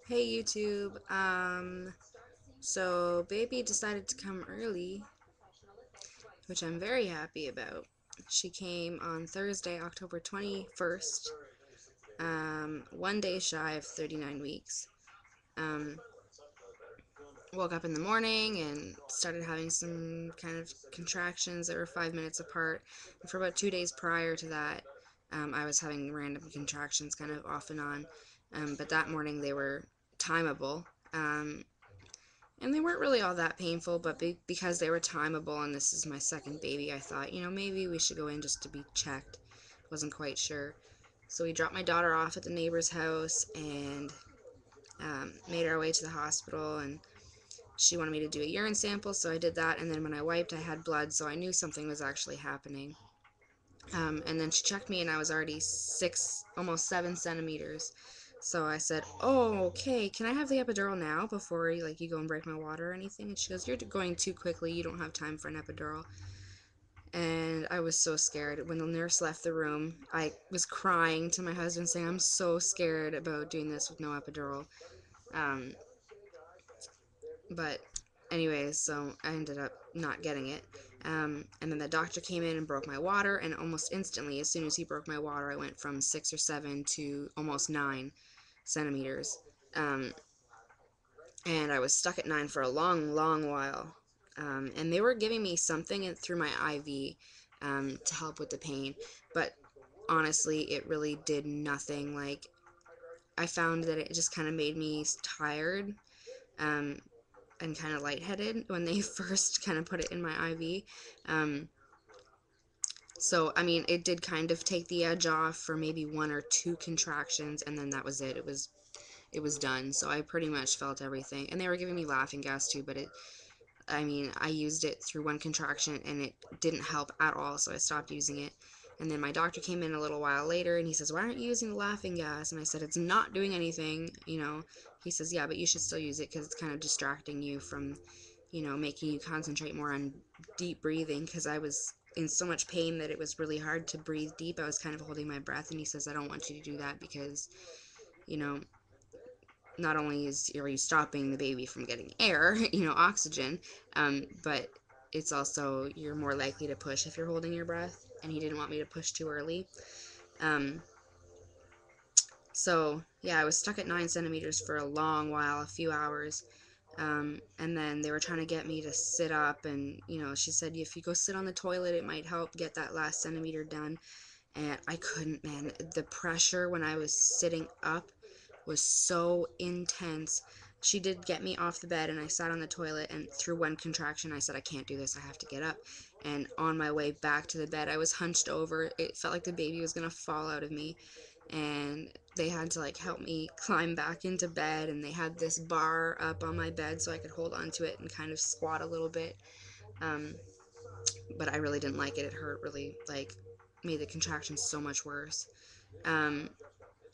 Hey YouTube. So baby decided to come early, which I'm very happy about. She came on Thursday, October 21st, one day shy of 39 weeks. Um, Woke up in the morning and started having some kind of contractions that were 5 minutes apart. And for about 2 days prior to that, I was having random contractions kind of off and on. But that morning they were timeable. And they weren't really all that painful, but because they were timeable and this is my second baby, I thought, maybe we should go in just to be checked. Wasn't quite sure. So we dropped my daughter off at the neighbor's house and made our way to the hospital. And she wanted me to do a urine sample, so I did that. And then when I wiped, I had blood, so I knew something was actually happening. And then she checked me, and I was already 6, almost 7 centimeters. So I said, "Oh, okay. Can I have the epidural now before you go and break my water or anything?" And she goes, "You're going too quickly. You don't have time for an epidural." And I was so scared. When the nurse left the room, I was crying to my husband, saying, "I'm so scared about doing this with no epidural." Um, but anyways, so I ended up not getting it. And then the doctor came in and broke my water, and almost instantly, as soon as he broke my water, I went from 6 or 7 to almost 9 centimeters. Um, and I was stuck at 9 for a long, long while. And they were giving me something through my IV to help with the pain, but honestly, it really did nothing. Like, I found that it just kind of made me tired. Um, and kind of lightheaded when they first kind of put it in my IV. Um, so, I mean, it did kind of take the edge off for maybe 1 or 2 contractions, and then that was it. It was done. So I pretty much felt everything, and they were giving me laughing gas too. But I mean, I used it through 1 contraction, and it didn't help at all. So I stopped using it. And then my doctor came in a little while later, and he says, "Why aren't you using the laughing gas?" And I said, "It's not doing anything. He says, "Yeah, but you should still use it because it's kind of distracting you from making you concentrate more on deep breathing," because I was in so much pain that it was really hard to breathe deep. I was kind of holding my breath, and he says, "I don't want you to do that because, you know, not only are you stopping the baby from getting air, oxygen, but it's also you're more likely to push if you're holding your breath." And he didn't want me to push too early. Um, so yeah, I was stuck at 9 centimeters for a long while, a few hours. And then they were trying to get me to sit up, and she said if you go sit on the toilet, it might help get that last centimeter done. And I couldn't, man. The pressure when I was sitting up was so intense. She did get me off the bed, and I sat on the toilet, and through 1 contraction, I said, "I can't do this. I have to get up." And on my way back to the bed, I was hunched over. It felt like the baby was going to fall out of me. And they had to help me climb back into bed, and they had this bar up on my bed so I could hold onto it and kind of squat a little bit. Um, but I really didn't like it. It hurt really, made the contractions so much worse. Um,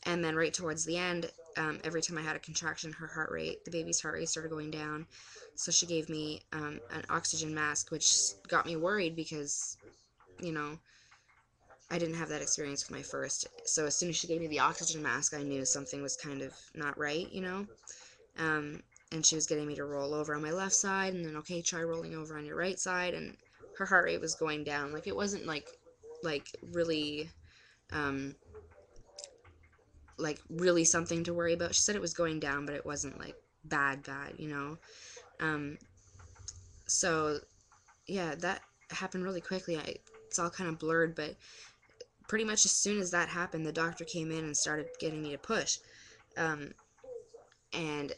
and then right towards the end, every time I had a contraction, the baby's heart rate started going down. So she gave me an oxygen mask, which got me worried because, you know, I didn't have that experience with my first. So as soon as she gave me the oxygen mask, I knew something was kind of not right. Um, and she was getting me to roll over on my left side, and then, okay, try rolling over on your right side. And her heart rate was going down. Like, it wasn't like really um really something to worry about. She said it was going down, but it wasn't like bad. Um, so yeah, that happened really quickly. It's all kind of blurred, but pretty much as soon as that happened, the doctor came in and started getting me to push. Um, and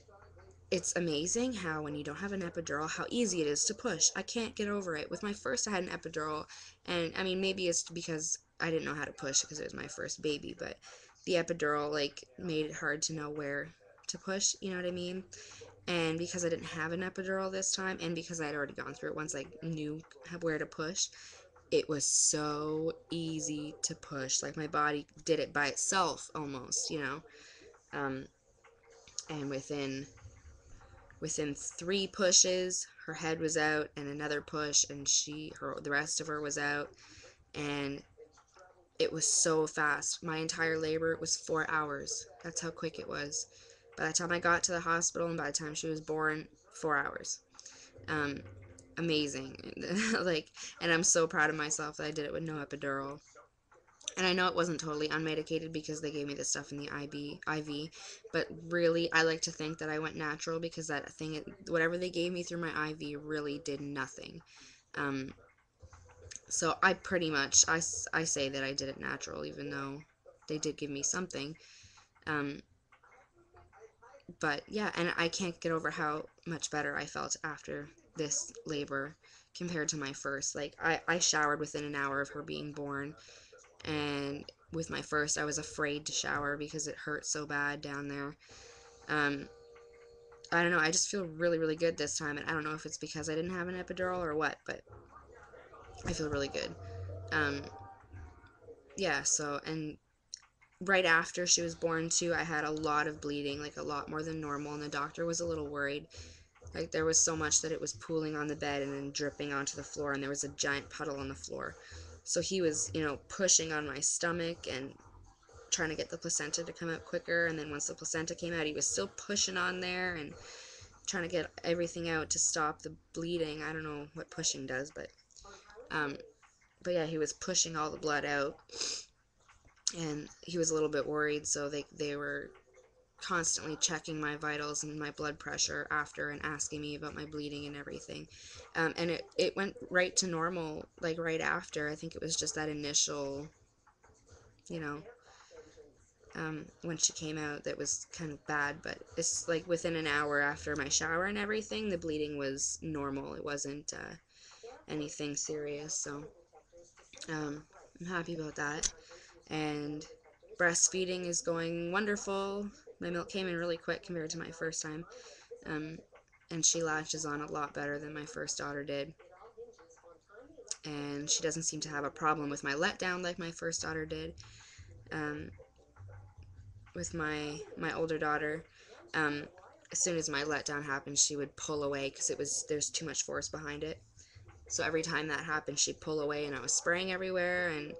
it's amazing how when you don't have an epidural, how easy it is to push. I can't get over it. With my first, I had an epidural, and I mean, maybe it's because I didn't know how to push because it was my first baby, but the epidural made it hard to know where to push, you know what I mean? And because I didn't have an epidural this time, and because I had already gone through it once, I knew where to push, it was so easy to push. Like, my body did it by itself almost. Um, and within 3 pushes, her head was out, and another push, and the rest of her was out. And it was so fast. My entire labor was 4 hours. That's how quick it was. By the time I got to the hospital and by the time she was born, 4 hours. Um, Amazing. Like, and I'm so proud of myself that I did it with no epidural. And I know it wasn't totally unmedicated because they gave me the stuff in the IV, but really, I like to think that I went natural because that thing, whatever they gave me through my IV, really did nothing. Um, so I pretty much, I say that I did it natural, even though they did give me something. Um, but yeah, and I can't get over how much better I felt after this labor compared to my first. Like, I showered within an hour of her being born, and with my first, I was afraid to shower because it hurt so bad down there. Um, I don't know, I just feel really, really good this time, and I don't know if it's because I didn't have an epidural or what, but I feel really good. Um, yeah, so, and right after she was born, too, I had a lot of bleeding, like a lot more than normal, and the doctor was a little worried. Like, there was so much that it was pooling on the bed and then dripping onto the floor, and there was a giant puddle on the floor. So he was, pushing on my stomach and trying to get the placenta to come out quicker, and then once the placenta came out, he was still pushing on there and trying to get everything out to stop the bleeding. I don't know what pushing does, um, but yeah, he was pushing all the blood out, and he was a little bit worried, so they were constantly checking my vitals and my blood pressure after and asking me about my bleeding and everything. And it went right to normal, like right after. I think it was just that initial, you know, when she came out that was kind of bad, but it's like within an hour after my shower and everything, the bleeding was normal. It wasn't anything serious, so I'm happy about that. And breastfeeding is going wonderful. My milk came in really quick compared to my first time, um, and she latches on a lot better than my first daughter did. And she doesn't seem to have a problem with my letdown like my first daughter did. Um, with my older daughter, um, as soon as my letdown happened, she would pull away because there's too much force behind it. So every time that happened, she'd pull away, and I was spraying everywhere. And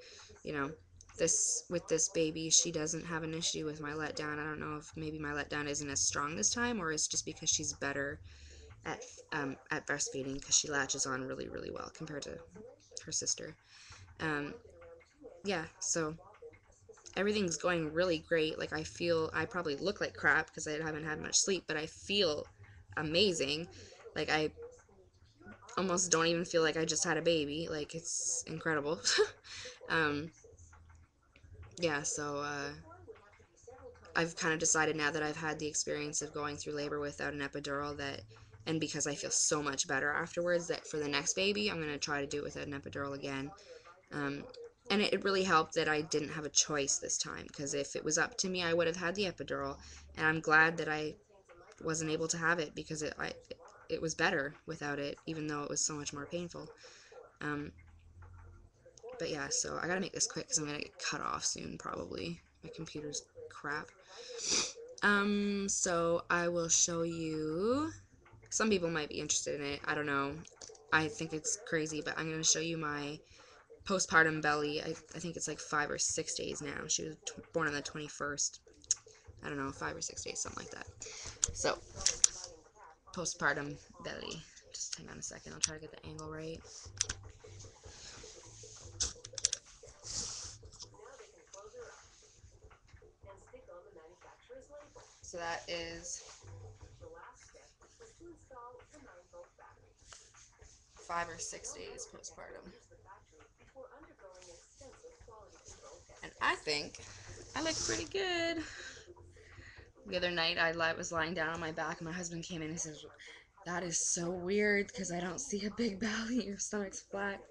you know, with this baby, she doesn't have an issue with my letdown. I don't know if maybe my letdown isn't as strong this time, or it's just because she's better at breastfeeding because she latches on really, really well compared to her sister. Um, yeah, so everything's going really great. Like, I probably look like crap because I haven't had much sleep, but I feel amazing. Like, I almost don't even feel like I just had a baby. Like, it's incredible. um, yeah, so I've kind of decided now that I've had the experience of going through labor without an epidural, and because I feel so much better afterwards, that for the next baby, I'm going to try to do it without an epidural again. Um, and it really helped that I didn't have a choice this time, because if it was up to me, I would have had the epidural, and I'm glad that I wasn't able to have it because it was better without it, even though it was so much more painful. Um, but yeah, so I gotta make this quick because I'm gonna get cut off soon, probably. My computer's crap. So I will show you. Some people might be interested in it. I don't know. I think it's crazy, but I'm gonna show you my postpartum belly. I think it's like 5 or 6 days now. She was born on the 21st. I don't know, 5 or 6 days, something like that. So, postpartum belly. Just hang on a second. I'll try to get the angle right. So that is 5 or 6 days postpartum. And I think I look pretty good. The other night I was lying down on my back and my husband came in and says, "That is so weird because I don't see a big belly. Your stomach's flat."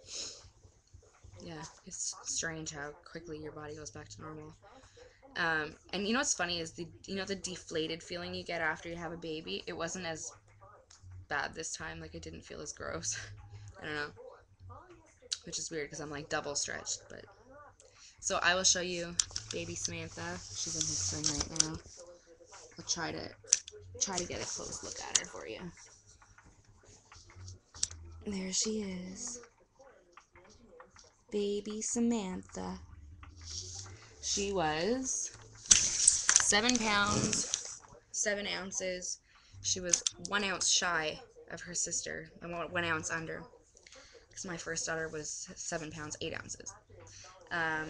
Yeah, it's strange how quickly your body goes back to normal. And you know what's funny is the deflated feeling you get after you have a baby. It wasn't as bad this time. Like, it didn't feel as gross. I don't know, which is weird because I'm like double stretched. But so I will show you baby Samantha. She's in his swing right now. I'll try to get a close look at her for you. There she is, baby Samantha. She was 7 pounds, 7 ounces. She was 1 ounce shy of her sister and 1 ounce under. Because my first daughter was 7 pounds, 8 ounces. Um,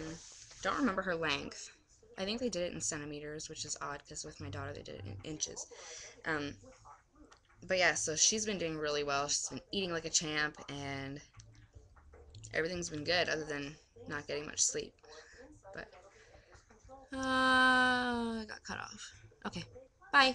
don't remember her length. I think they did it in centimeters, which is odd because with my daughter they did it in inches. Um, but yeah, so she's been doing really well. She's been eating like a champ, and everything's been good other than not getting much sleep. But I got cut off. Okay, bye.